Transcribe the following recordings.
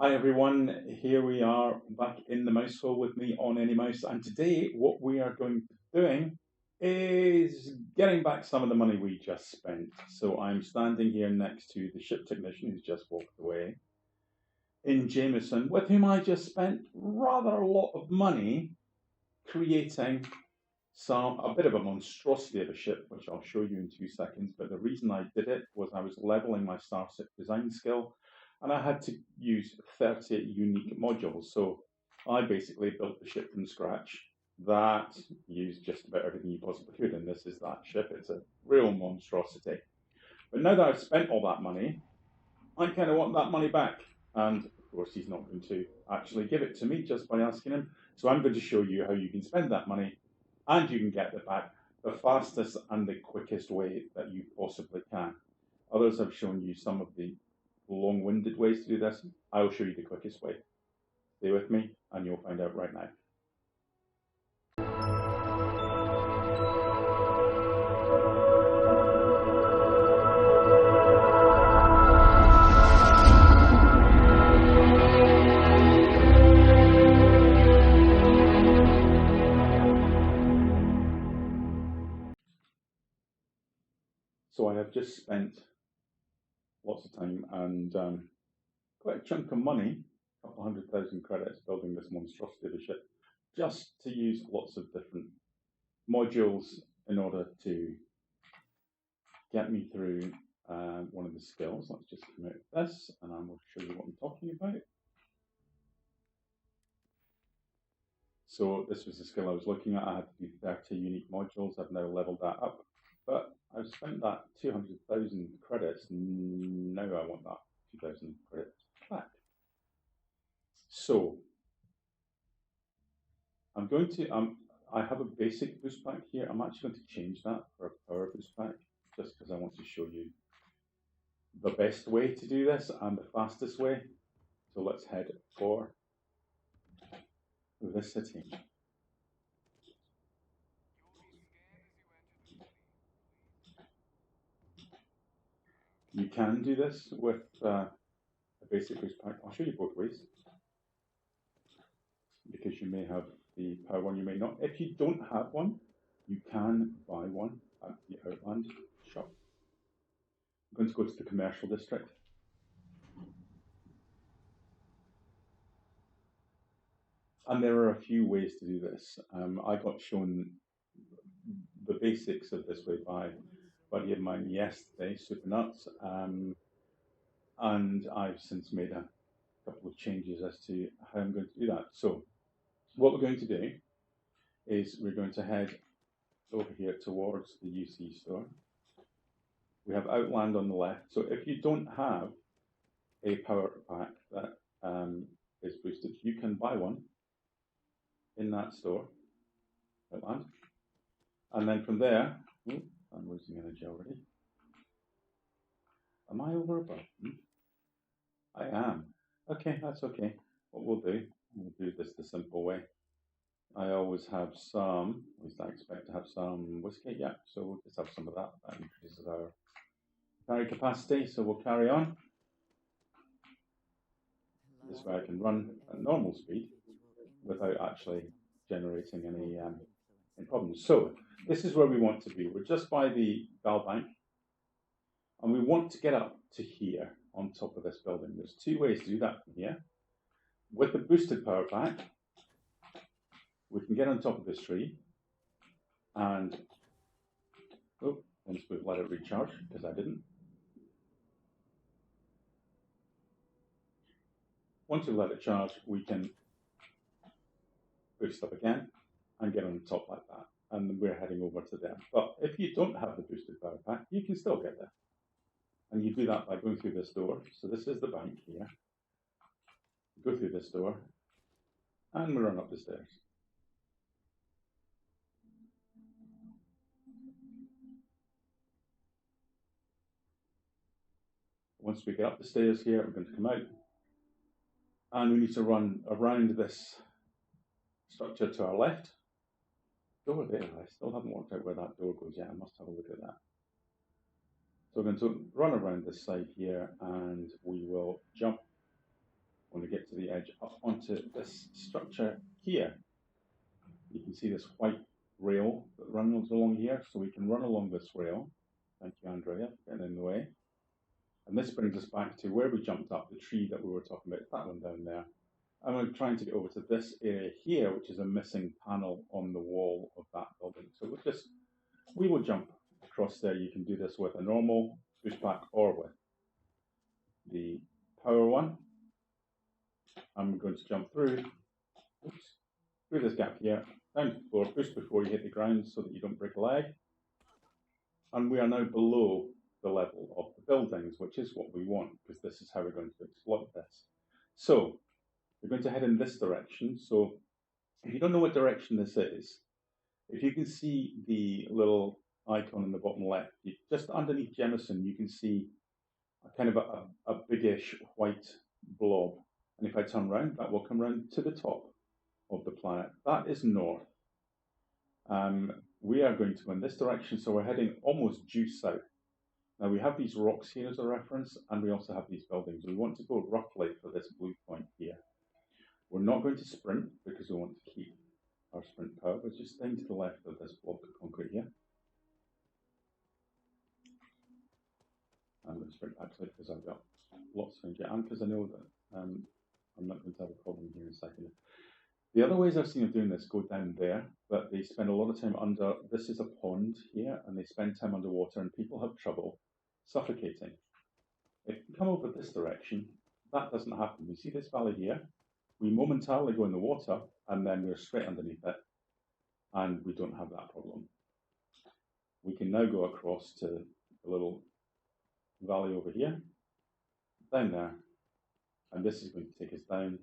Hi everyone, here we are back in the mouse hole with me on OnAnyMouse, and today what we are going to be doing is getting back some of the money we just spent. So I'm standing here next to the ship technician who's just walked away in Jameson, with whom I just spent rather a lot of money creating a bit of a monstrosity of a ship, which I'll show you in 2 seconds. But the reason I did it was I was leveling my starship design skill, and I had to use 30 unique modules. So I basically built the ship from scratch that used just about everything you possibly could, and this is that ship. It's a real monstrosity. But now that I've spent all that money, I kind of want that money back. And of course, he's not going to actually give it to me just by asking him. So I'm going to show you how you can spend that money and you can get it back the fastest and the quickest way that you possibly can. Others have shown you some of the long-winded ways to do this. I will show you the quickest way. Stay with me and you'll find out right now. So I have just spent lots of time and quite a chunk of money, a couple 100,000 credits, building this monstrosity of a ship, just to use lots of different modules in order to get me through one of the skills. Let's just come out of this and I will show you what I'm talking about. So this was the skill I was looking at. I had to do 30 unique modules. I've now leveled that up, but I've spent that 200,000 credits. Now I want that 2,000 credits back. So I'm going to, I have a basic boost pack here. I'm actually going to change that for a power boost pack, just because I want to show you the best way to do this and the fastest way. So let's head for the city. You can do this with a basic boost pack. I'll show you both ways, because you may have the power one, you may not. If you don't have one, you can buy one at the Outland shop. I'm going to go to the commercial district. And there are a few ways to do this. I got shown the basics of this way by a buddy of mine yesterday, Supernut, and I've since made a couple of changes as to how I'm going to do that. So what we're going to do is we're going to head over here towards the UC store. We have Outland on the left. So if you don't have a power pack that is boosted, you can buy one in that store, Outland. And then from there, I'm losing energy already. Am I over a button? I am. Okay, that's okay. What we'll do this the simple way. I always have some, at least I expect to have some whiskey, yeah, so we'll just have some of that. That increases our carry capacity, so we'll carry on. This way I can run at normal speed without actually generating any problems. So this is where we want to be. We're just by the bell bank, and we want to get up to here on top of this building. There's two ways to do that from here. With the boosted power pack, we can get on top of this tree, and once we've let it recharge, because I didn't. Once we've let it charge, we can boost up again and get on top like that. And we're heading over to there. But if you don't have the boosted power pack, you can still get there. And you do that by going through this door. So this is the bank here. Go through this door, and we run up the stairs. Once we get up the stairs here, we're going to come out, and we need to run around this structure to our left. Door there, I still haven't worked out where that door goes yet. I must have a look at that. So we're going to run around this side here, and we will jump when we get to the edge, up onto this structure here. You can see this white rail that runs along here, so we can run along this rail. Thank you, Andrea, for getting in the way. And this brings us back to where we jumped up, the tree that we were talking about, that one down there. And we're trying to get over to this area here, which is a missing panel on the wall of that building. So we will jump across there. You can do this with a normal pushback or with the power one. I'm going to jump through this gap here, down to the floor, push before you hit the ground so that you don't break a leg. And we are now below the level of the buildings, which is what we want, because this is how we're going to exploit this. So we're going to head in this direction. So if you don't know what direction this is, if you can see the little icon in the bottom left, just underneath Jemison, you can see a kind of a biggish white blob. And if I turn around, that will come round to the top of the planet. That is north. We are going to go in this direction, so we're heading almost due south. Now we have these rocks here as a reference, and we also have these buildings. We want to go roughly for this blue point here. We're not going to sprint because we want to keep our sprint power. We're just staying to the left of this block of concrete here. I'm going to sprint actually because I've got lots of energy, and because I know that I'm not going to have a problem here in a second. The other ways I've seen of doing this go down there, but they spend a lot of time under, this is a pond here, and they spend time underwater, and people have trouble suffocating. If you come over this direction, that doesn't happen. You see this valley here? We momentarily go in the water, and then we're straight underneath it, and we don't have that problem. We can now go across to the little valley over here, down there, and this is going to take us down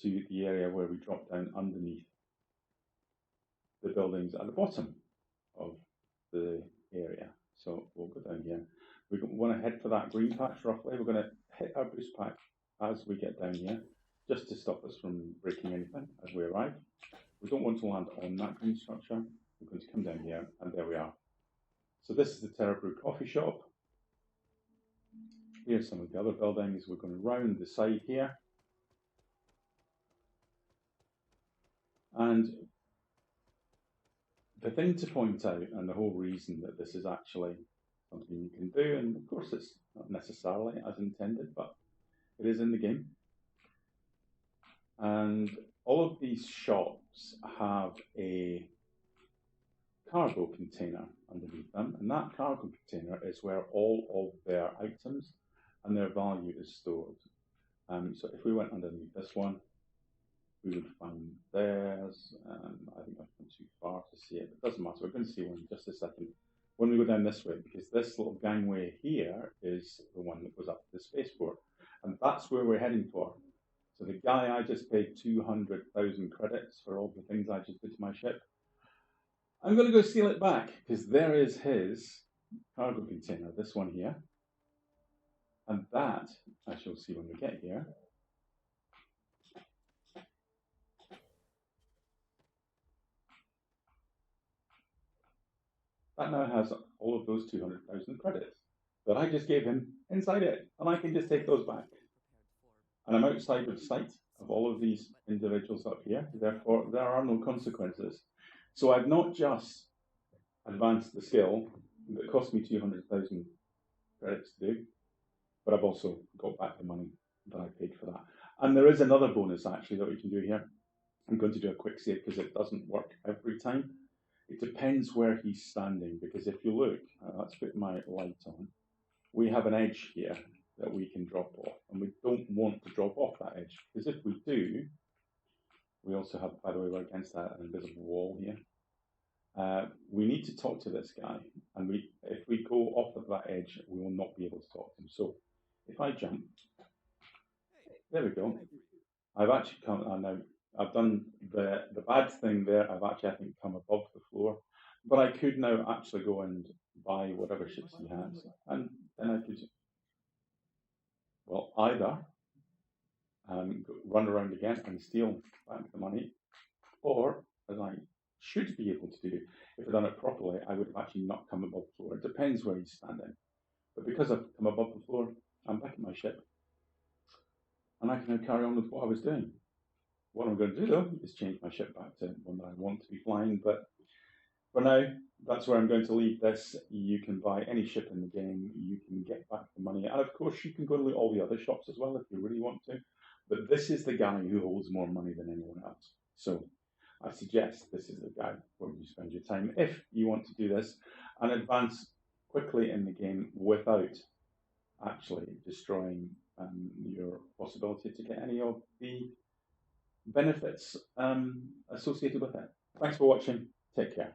to the area where we drop down underneath the buildings at the bottom of the area. So we'll go down here. We want to head for that green patch roughly. We're going to hit our boost pack as we get down here, just to stop us from breaking anything as we arrive. We don't want to land on that green structure. We're going to come down here, and there we are. So this is the Terra Brew coffee shop. Here's some of the other buildings. We're going to round the side here. And the thing to point out, and the whole reason that this is actually something you can do, and of course it's not necessarily as intended, but it is in the game. And all of these shops have a cargo container underneath them, and that cargo container is where all of their items and their value is stored. So if we went underneath this one, we would find theirs. I think I've gone too far to see it, but it doesn't matter. We're going to see one in just a second when we go down this way, because this little gangway here is the one that goes up to the spaceport, and that's where we're heading for. So the guy I just paid 200,000 credits for all the things I just did to my ship, I'm going to go steal it back, because there is his cargo container, this one here, and that, as you'll see when we get here, that now has all of those 200,000 credits that I just gave him inside it, and I can just take those back. And I'm outside of sight of all of these individuals up here, therefore there are no consequences. So I've not just advanced the skill that cost me 200,000 credits to do, but I've also got back the money that I paid for that. And there is another bonus actually that we can do here. I'm going to do a quick save because it doesn't work every time. It depends where he's standing, because if you look, let's put my light on, we have an edge here that we can drop off, and we don't want to drop off that edge, because if we do, we also have, by the way, we're against that an invisible wall here. We need to talk to this guy, and if we go off of that edge, we will not be able to talk to him. So if I jump, there we go. I've actually come, now I've done the bad thing there. I've actually, I think, come above the floor, but I could now actually go and buy whatever ships he has, and then I could, well, either run around again and steal back the money, or, as I should be able to do, if I'd done it properly, I would have actually not come above the floor. It depends where he's standing. But because I've come above the floor, I'm back at my ship. and I can now carry on with what I was doing. What I'm going to do though is change my ship back to one that I want to be flying, but for now, that's where I'm going to leave this. You can buy any ship in the game, you can get back the money, and of course, you can go to all the other shops as well if you really want to. But this is the guy who holds more money than anyone else. So I suggest this is the guy where you spend your time if you want to do this and advance quickly in the game without actually destroying your possibility to get any of the benefits associated with it. Thanks for watching. Take care.